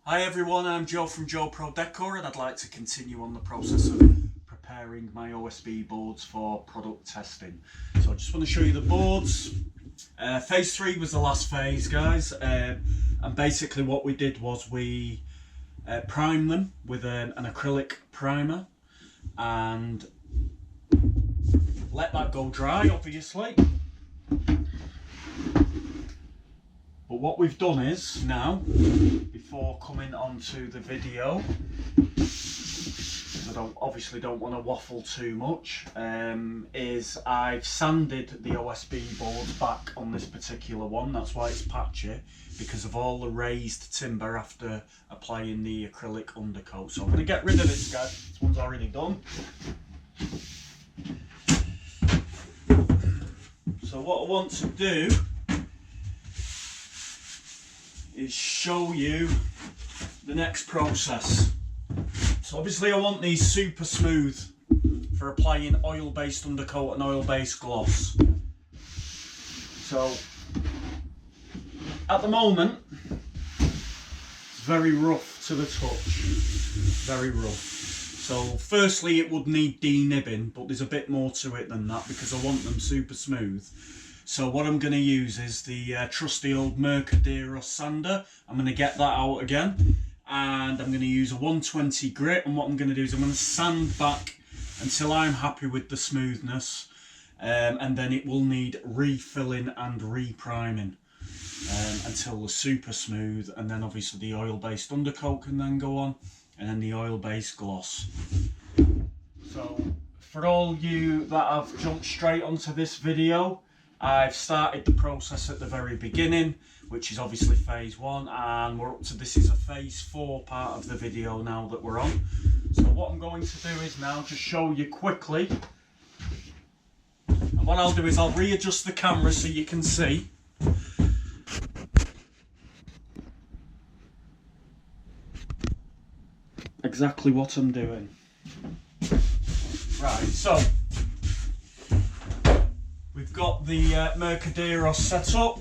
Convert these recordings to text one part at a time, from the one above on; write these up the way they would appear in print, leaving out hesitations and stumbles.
Hi everyone, I'm Joe from Joe Pro Decor and I'd like to continue on the process of preparing my OSB boards for product testing. So I just want to show you the boards. Phase 3 was the last phase, guys, and basically what we did was we primed them with an acrylic primer and let that go dry, obviously. But what we've done is now, before coming onto the video, I obviously don't want to waffle too much, is I've sanded the OSB boards back on this particular one. That's why it's patchy, because of all the raised timber after applying the acrylic undercoat. So I'm going to get rid of this, guys. This one's already done. So what I want to do is show you the next process. So obviously I want these super smooth for applying oil-based undercoat and oil-based gloss. So at the moment it's very rough to the touch, very rough. So firstly it would need denibbing, but there's a bit more to it than that because I want them super smooth. So what I'm going to use is the trusty old Mercaderos sander. I'm going to get that out again and I'm going to use a 120 grit, and what I'm going to do is I'm going to sand back until I'm happy with the smoothness, and then it will need refilling and repriming until they're super smooth, and then obviously the oil-based undercoat can then go on, and then the oil-based gloss. So for all you that have jumped straight onto this video, I've started the process at the very beginning, which is obviously phase 1, and we're up to, this is a phase 4 part of the video now that we're on. So what I'm going to do is now just show you quickly, and what I'll do is I'll readjust the camera so you can see. Exactly what I'm doing. Right, so we've got the Mercaderos set up.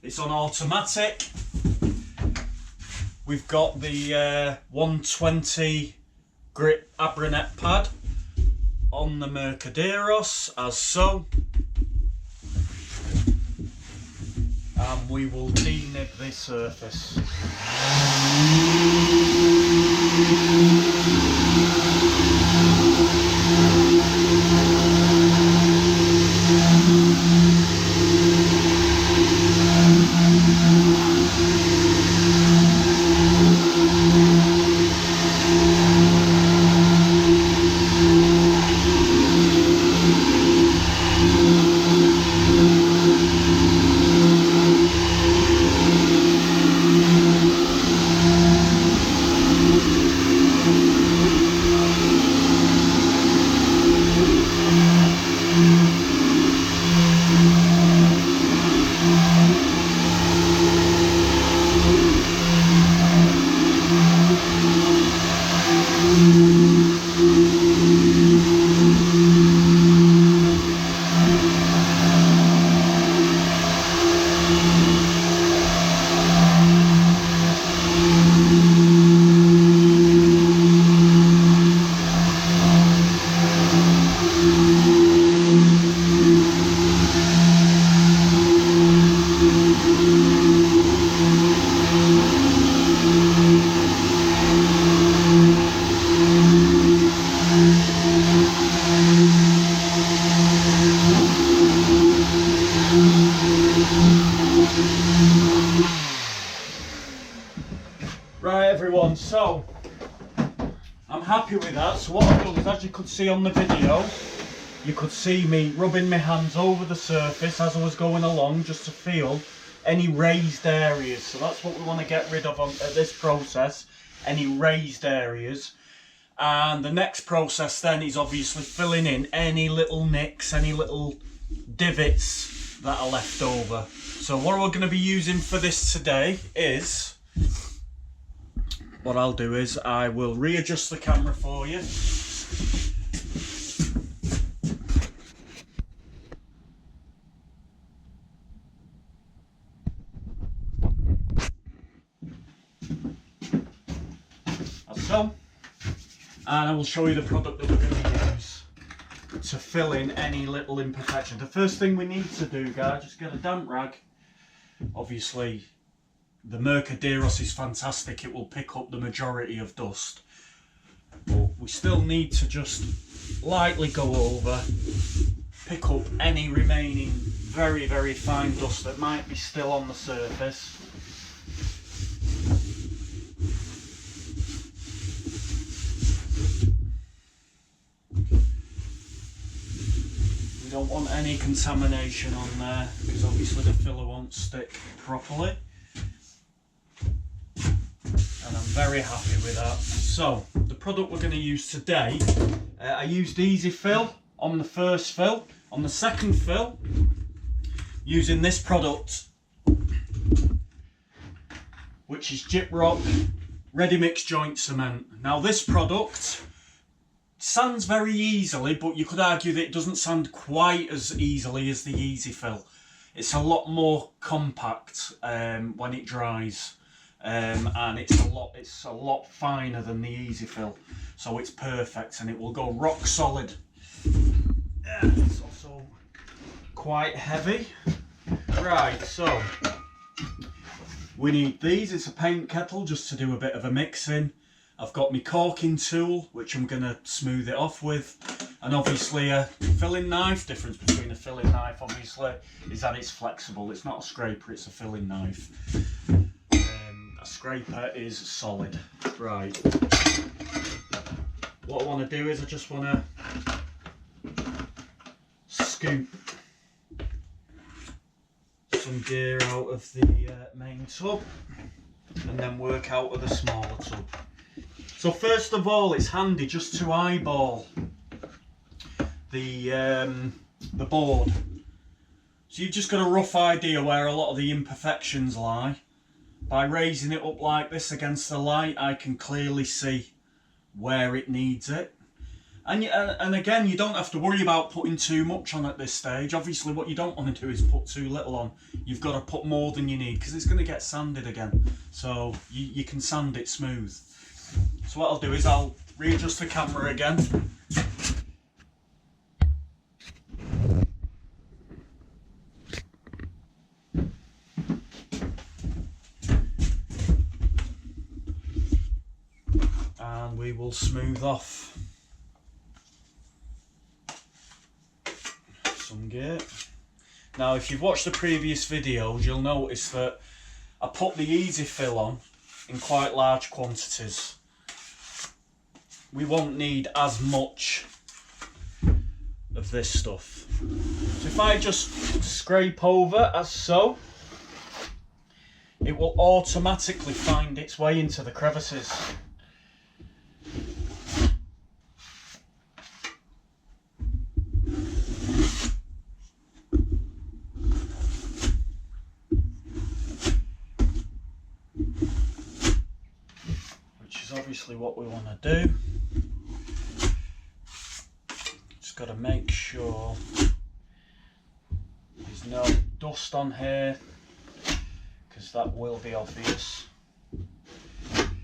It's on automatic. We've got the 120 grit Abranet pad on the Mercaderos, as so. And we will denib this surface. Right everyone, so I'm happy with that. So what I've done is, as you could see on the video, you could see me rubbing my hands over the surface as I was going along just to feel any raised areas. So that's what we want to get rid of at this process, any raised areas. And the next process then is obviously filling in any little nicks, any little divots that are left over. So what we're going to be using for this today is, what I'll do is I will readjust the camera for you. so. And I will show you the product that we're going to use to fill in any little imperfection. The first thing we need to do, guys, just get a damp rag. Obviously, the Mercaderos is fantastic. It will pick up the majority of dust. But we still need to just lightly go over, pick up any remaining very, very fine dust that might be still on the surface. We don't want any contamination on there because obviously the filler won't stick properly. And I'm very happy with that. So, the product we're going to use today, I used Easy Fill on the first fill. On the second fill, using this product, which is Gyprock Ready Mix Joint Cement. Now this product sands very easily, but you could argue that it doesn't sand quite as easily as the Easy Fill. It's a lot more compact when it dries. And it's a lot finer than the Easy Fill, so it's perfect and it will go rock solid. It's also quite heavy. Right, so we need these. It's a paint kettle just to do a bit of a mixing. I've got my corking tool, which I'm going to smooth it off with, and obviously a filling knife. Difference between a filling knife obviously is that it's flexible. It's not a scraper, it's a filling knife. A scraper is solid. Right. What I want to do is I just want to scoop some gear out of the main tub and then work out of the smaller tub. So first of all, it's handy just to eyeball the board. So you've just got a rough idea where a lot of the imperfections lie. By raising it up like this against the light, I can clearly see where it needs it. And again, you don't have to worry about putting too much on at this stage. Obviously, what you don't want to do is put too little on. You've got to put more than you need because it's going to get sanded again. So you can sand it smooth. So what I'll do is I'll readjust the camera again. And we will smooth off some gear. Now if you've watched the previous videos, you'll notice that I put the Easy Fill on in quite large quantities. We won't need as much of this stuff. So if I just scrape over as so, it will automatically find its way into the crevices. Obviously what we want to do, just got to make sure there's no dust on here because that will be obvious. I'm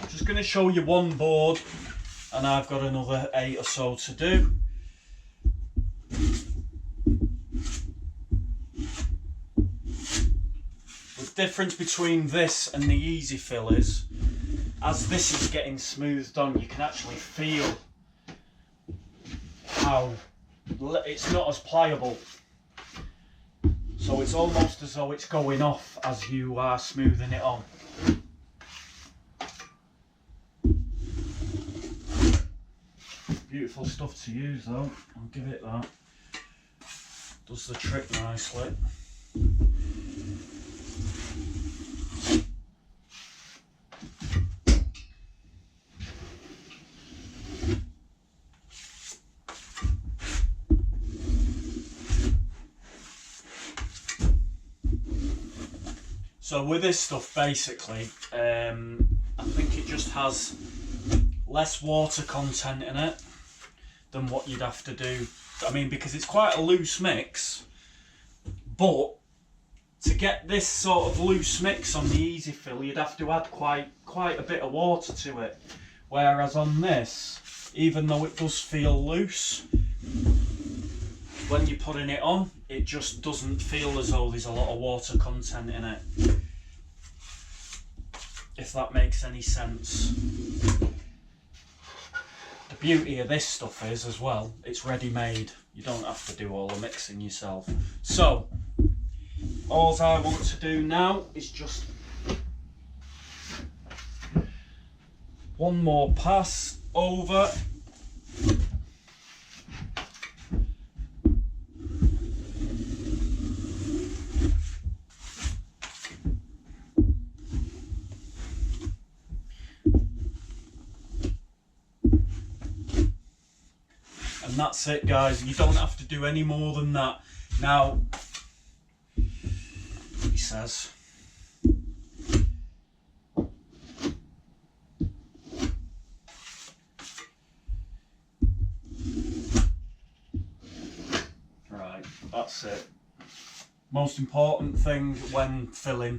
just going to show you one board and I've got another 8 or so to do. Difference between this and the Easy Fill is, as this is getting smoothed on, you can actually feel how it's not as pliable. So it's almost as though it's going off as you are smoothing it on. Beautiful stuff to use though, I'll give it that. Does the trick nicely. So with this stuff, basically, I think it just has less water content in it than what you'd have to do. I mean, because it's quite a loose mix, but To get this sort of loose mix on the easy fill, you'd have to add quite a bit of water to it. Whereas on this, even though it does feel loose, when you're putting it on, it just doesn't feel as though there's a lot of water content in it. If that makes any sense. The beauty of this stuff is, as well, it's ready made. You don't have to do all the mixing yourself. So, all I want to do now is just one more pass over. And that's it, guys. You don't have to do any more than that. Now, he says, right, that's it. Most important thing when filling